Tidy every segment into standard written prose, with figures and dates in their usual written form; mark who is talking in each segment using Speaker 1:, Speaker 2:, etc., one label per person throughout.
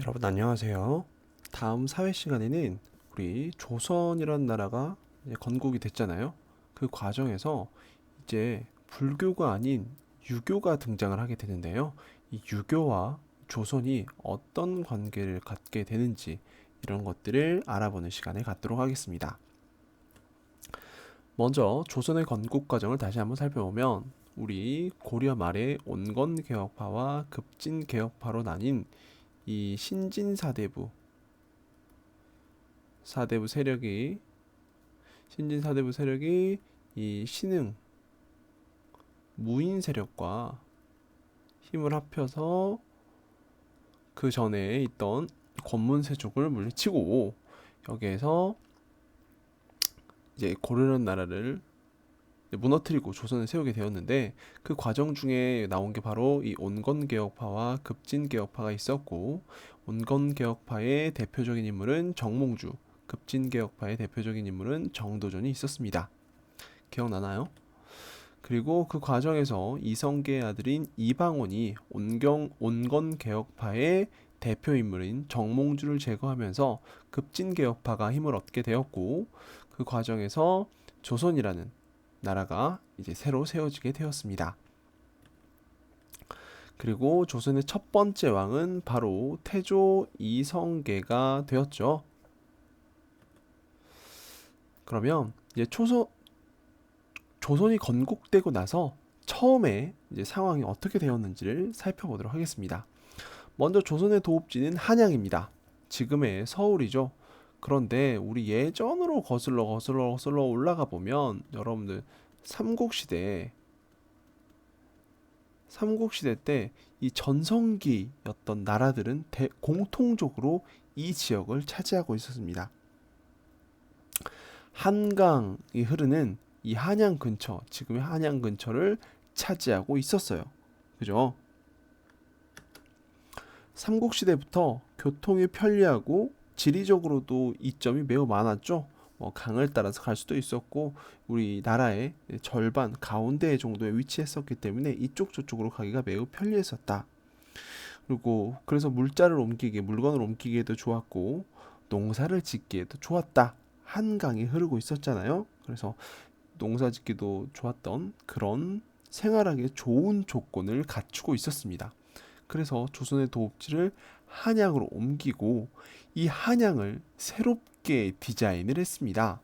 Speaker 1: 여러분 안녕하세요. 다음 사회 시간에는 우리 조선이라는 나라가 이제 건국이 됐잖아요. 그 과정에서 이제 불교가 아닌 유교가 등장을 하게 되는데요. 이 유교와 조선이 어떤 관계를 갖게 되는지 이런 것들을 알아보는 시간을 갖도록 하겠습니다. 먼저 조선의 건국 과정을 다시 한번 살펴보면 우리 고려 말에 온건개혁파와 급진개혁파로 나뉜 이 신진사대부 사대부 세력이 신진 사대부 세력이 이 신흥 무인 세력과 힘을 합쳐서 그 전에 있던 권문세족을 물리치고 여기에서 이제 고려라는 나라를 무너뜨리고 조선을 세우게 되었는데 그 과정 중에 나온 게 바로 이 온건개혁파와 급진개혁파가 있었고 온건개혁파의 대표적인 인물은 정몽주, 급진개혁파의 대표적인 인물은 정도전이 있었습니다. 기억나나요? 그리고 그 과정에서 이성계의 아들인 이방원이 온건개혁파의 대표 인물인 정몽주를 제거하면서 급진개혁파가 힘을 얻게 되었고 그 과정에서 조선이라는 나라가 이제 새로 세워지게 되었습니다. 그리고 조선의 첫 번째 왕은 바로 태조 이성계가 되었죠. 그러면 이제 조선이 건국되고 나서 처음에 이제 상황이 어떻게 되었는지를 살펴보도록 하겠습니다. 먼저 조선의 도읍지는 한양입니다. 지금의 서울이죠. 그런데 우리 예전으로 거슬러 올라가 보면 여러분들 삼국시대 삼국시대 때 이 전성기였던 나라들은 공통적으로 이 지역을 차지하고 있었습니다. 한강이 흐르는 이 한양 근처, 지금의 한양 근처를 차지하고 있었어요. 그죠? 삼국시대부터 교통이 편리하고 지리적으로도 이점이 매우 많았죠. 뭐 강을 따라서 갈 수도 있었고 우리 나라의 절반 가운데 정도에 위치했었기 때문에 이쪽 저쪽으로 가기가 매우 편리했었다. 그리고 그래서 물건을 옮기기에도 좋았고 농사를 짓기에도 좋았다. 한강이 흐르고 있었잖아요. 그래서 농사 짓기도 좋았던 그런 생활하기 좋은 조건을 갖추고 있었습니다. 그래서 조선의 도읍지를 한양으로 옮기고 이 한양을 새롭게 디자인을 했습니다.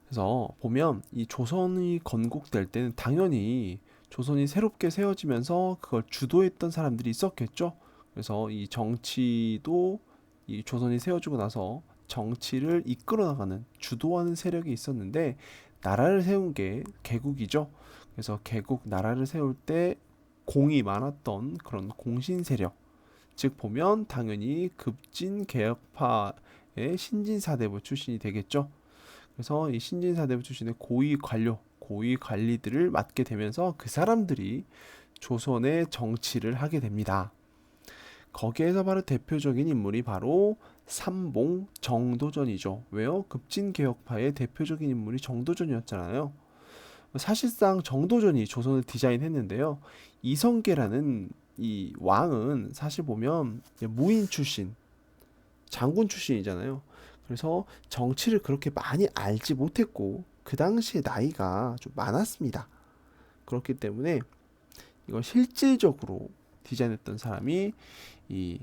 Speaker 1: 그래서 보면 이 조선이 건국될 때는 당연히 조선이 새롭게 세워지면서 그걸 주도했던 사람들이 있었겠죠. 그래서 이 정치도 이 조선이 세워지고 나서 정치를 이끌어 나가는 주도하는 세력이 있었는데 나라를 세운 게 개국이죠. 그래서 개국 나라를 세울 때 공이 많았던 그런 공신 세력 즉 보면 당연히 급진 개혁파의 신진사대부 출신이 되겠죠. 그래서 이 신진사대부 출신의 고위 관리들을 맡게 되면서 그 사람들이 조선의 정치를 하게 됩니다. 거기에서 바로 대표적인 인물이 바로 삼봉 정도전이죠. 왜요? 급진개혁파의 대표적인 인물이 정도전이었잖아요. 사실상 정도전이 조선을 디자인했는데요. 이성계라는 이 왕은 사실 보면 무인 출신, 장군 출신이잖아요. 그래서 정치를 그렇게 많이 알지 못했고 그 당시에 나이가 좀 많았습니다. 그렇기 때문에 이걸 실질적으로 디자인했던 사람이 이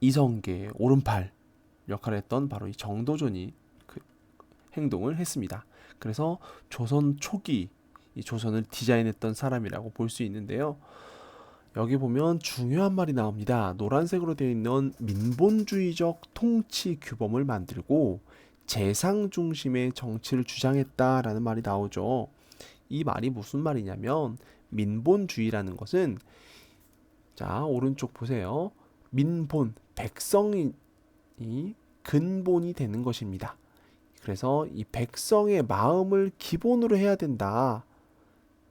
Speaker 1: 이성계의 오른팔 역할을 했던 바로 이 정도전이 그 행동을 했습니다. 그래서 조선 초기 이 조선을 디자인했던 사람이라고 볼 수 있는데요. 여기 보면 중요한 말이 나옵니다. 노란색으로 되어 있는 민본주의적 통치 규범을 만들고 재상 중심의 정치를 주장했다라는 말이 나오죠. 이 말이 무슨 말이냐면 민본주의라는 것은 자 오른쪽 보세요. 민본 백성이 근본이 되는 것입니다. 그래서 이 백성의 마음을 기본으로 해야 된다.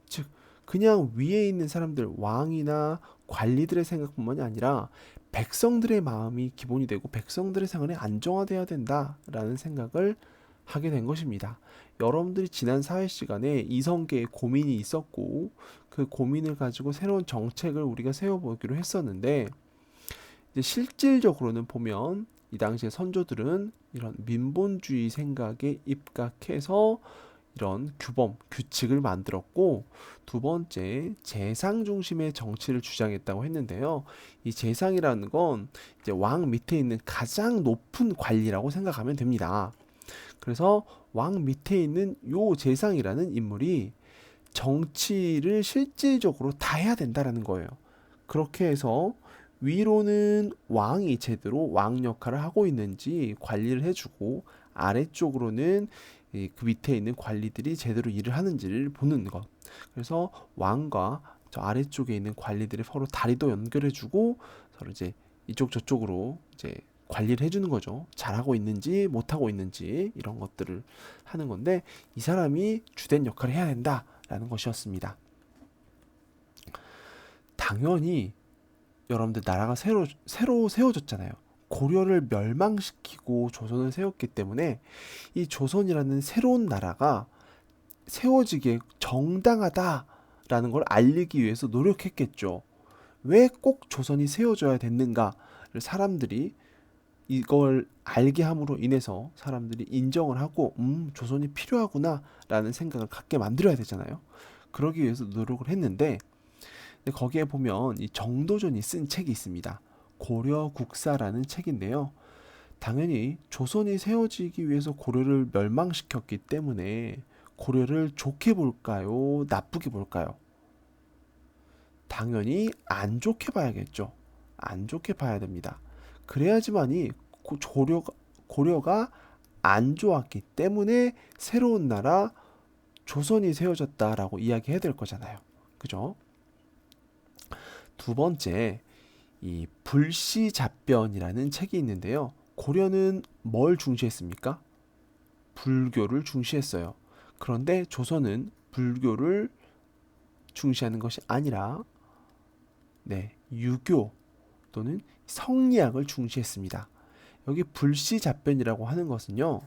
Speaker 1: 즉 그냥 위에 있는 사람들 왕이나 관리들의 생각뿐만이 아니라 백성들의 마음이 기본이 되고 백성들의 생활이 안정화돼야 된다라는 생각을 하게 된 것입니다. 여러분들이 지난 사회 시간에 이성계에 고민이 있었고 그 고민을 가지고 새로운 정책을 우리가 세워보기로 했었는데 이제 실질적으로는 보면 이 당시의 선조들은 이런 민본주의 생각에 입각해서 이런 규범, 규칙을 만들었고 두 번째 재상 중심의 정치를 주장했다고 했는데요. 이 재상이라는 건 이제 왕 밑에 있는 가장 높은 관리라고 생각하면 됩니다. 그래서 왕 밑에 있는 요 재상이라는 인물이 정치를 실질적으로 다 해야 된다라는 거예요. 그렇게 해서 위로는 왕이 제대로 왕 역할을 하고 있는지 관리를 해주고 아래쪽으로는 그 밑에 있는 관리들이 제대로 일을 하는지를 보는 것. 그래서 왕과 저 아래쪽에 있는 관리들이 서로 다리도 연결해주고 서로 이제 이쪽 저쪽으로 이제 관리를 해주는 거죠. 잘하고 있는지 못하고 있는지 이런 것들을 하는 건데 이 사람이 주된 역할을 해야 된다라는 것이었습니다. 당연히 여러분들 나라가 새로 세워졌잖아요. 고려를 멸망시키고 조선을 세웠기 때문에 이 조선이라는 새로운 나라가 세워지기에 정당하다라는 걸 알리기 위해서 노력했겠죠. 왜 꼭 조선이 세워져야 됐는가를 사람들이 이걸 알게 함으로 인해서 사람들이 인정을 하고 조선이 필요하구나라는 생각을 갖게 만들어야 되잖아요. 그러기 위해서 노력을 했는데 거기에 보면 이 정도전이 쓴 책이 있습니다. 고려국사라는 책인데요. 당연히 조선이 세워지기 위해서 고려를 멸망시켰기 때문에 고려를 좋게 볼까요? 나쁘게 볼까요? 당연히 안 좋게 봐야겠죠. 안 좋게 봐야 됩니다. 그래야지만이 고려가 안 좋았기 때문에 새로운 나라 조선이 세워졌다라고 이야기해야 될 거잖아요. 그죠? 두 번째, 이 불시잡변이라는 책이 있는데요. 고려는 뭘 중시했습니까? 불교를 중시했어요. 그런데 조선은 불교를 중시하는 것이 아니라 유교 또는 성리학을 중시했습니다. 여기 불시잡변이라고 하는 것은요.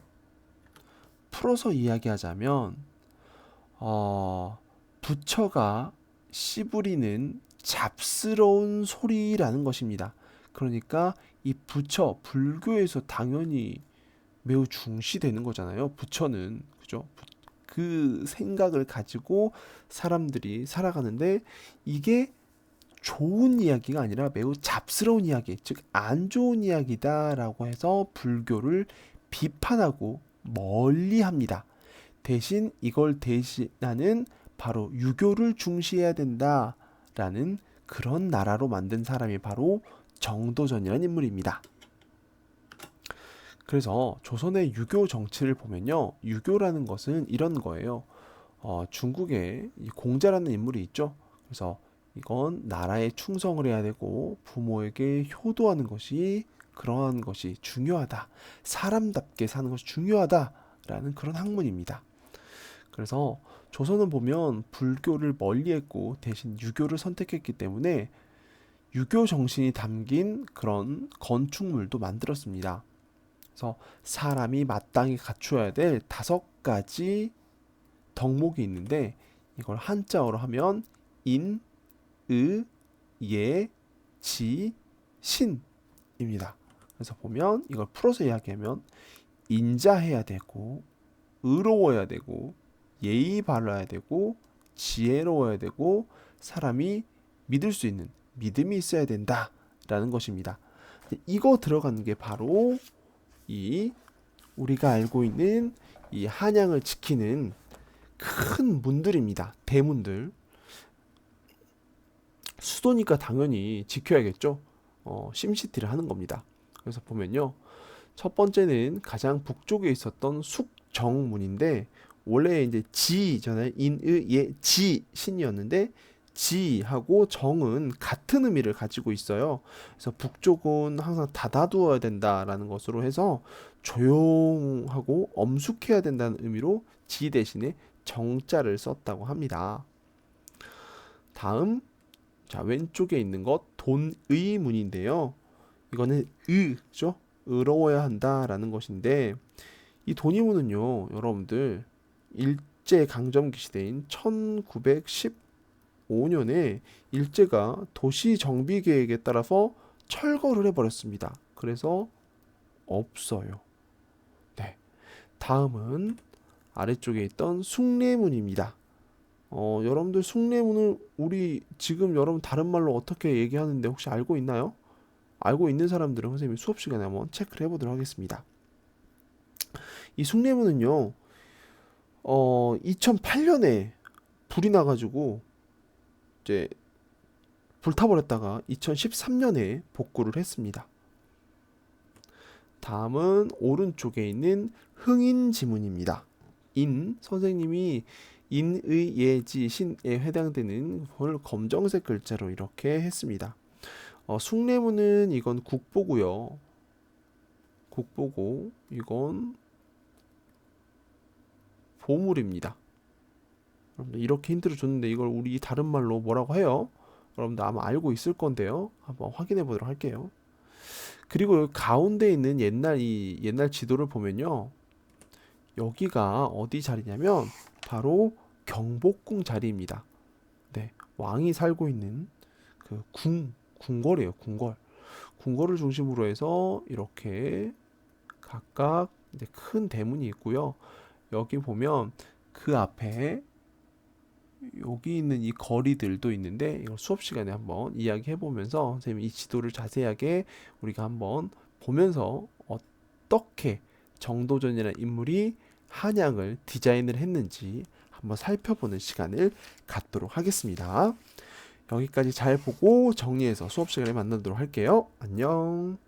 Speaker 1: 풀어서 이야기하자면 부처가 씨부리는 잡스러운 소리라는 것입니다. 그러니까 이 부처, 불교에서 당연히 매우 중시되는 거잖아요. 부처는 그죠? 그 생각을 가지고 사람들이 살아가는데 이게 좋은 이야기가 아니라 매우 잡스러운 이야기, 즉 안 좋은 이야기다라고 해서 불교를 비판하고 멀리합니다. 대신 이걸 대신하는 바로 유교를 중시해야 된다라는 그런 나라로 만든 사람이 바로 정도전이라는 인물입니다. 그래서 조선의 유교 정치를 보면요. 유교라는 것은 이런 거예요. 중국에 공자라는 인물이 있죠. 그래서 이건 나라에 충성을 해야 되고 부모에게 효도하는 것이 그러한 것이 중요하다. 사람답게 사는 것이 중요하다라는 그런 학문입니다. 그래서 조선은 보면 불교를 멀리했고 대신 유교를 선택했기 때문에 유교 정신이 담긴 그런 건축물도 만들었습니다. 그래서 사람이 마땅히 갖추어야 될 5가지 덕목이 있는데 이걸 한자어로 하면 인, 의, 예, 지, 신입니다. 그래서 보면 이걸 풀어서 이야기하면 인자해야 되고 의로워야 되고 예의 바라야 되고 지혜로워야 되고 사람이 믿을 수 있는 믿음이 있어야 된다라는 것입니다. 이거 들어가는 게 바로 이 우리가 알고 있는 이 한양을 지키는 큰 문들입니다. 대문들. 수도니까 당연히 지켜야겠죠. 심시티를 하는 겁니다. 그래서 보면요. 첫 번째는 가장 북쪽에 있었던 숙정문인데 원래 이제 지잖아요. 인의 예 지 신이었는데 지하고 정은 같은 의미를 가지고 있어요. 그래서 북쪽은 항상 닫아두어야 된다라는 것으로 해서 조용하고 엄숙해야 된다는 의미로 지 대신에 정자를 썼다고 합니다. 다음 자 왼쪽에 있는 것 돈의문인데요. 이거는 의죠. 의로워야 한다라는 것인데 이 돈의문은요 여러분들 일제 강점기 시대인 1915년에 일제가 도시 정비 계획에 따라서 철거를 해버렸습니다. 그래서 없어요. 네. 다음은 아래쪽에 있던 숭례문입니다. 여러분들 숭례문을 우리 지금 여러분 다른 말로 어떻게 얘기하는데 혹시 알고 있나요? 알고 있는 사람들은 선생님이 수업 시간에 한번 체크를 해보도록 하겠습니다. 이 숭례문은요, 2008년에 불이 나가지고 이제 불타버렸다가 2013년에 복구를 했습니다. 다음은 오른쪽에 있는 흥인지문입니다. 선생님이 인의 예지 신에 해당되는 걸 검정색 글자로 이렇게 했습니다. 숭례문은 이건 국보고요. 국보고 이건 보물입니다. 여러분들 이렇게 힌트를 줬는데 이걸 우리 다른 말로 뭐라고 해요? 여러분들 아마 알고 있을 건데요. 한번 확인해 보도록 할게요. 그리고 가운데 있는 옛날 지도를 보면요. 여기가 어디 자리냐면 바로 경복궁 자리입니다. 네, 왕이 살고 있는 그 궁궐이에요. 궁궐을 중심으로 해서 이렇게 각각 이제 큰 대문이 있고요. 여기 보면 그 앞에 여기 있는 이 거리들도 있는데 이걸 수업 시간에 한번 이야기해 보면서 선생님이 이 지도를 자세하게 우리가 한번 보면서 어떻게 정도전이라는 인물이 한양을 디자인을 했는지 한번 살펴보는 시간을 갖도록 하겠습니다. 여기까지 잘 보고 정리해서 수업 시간에 만나도록 할게요. 안녕.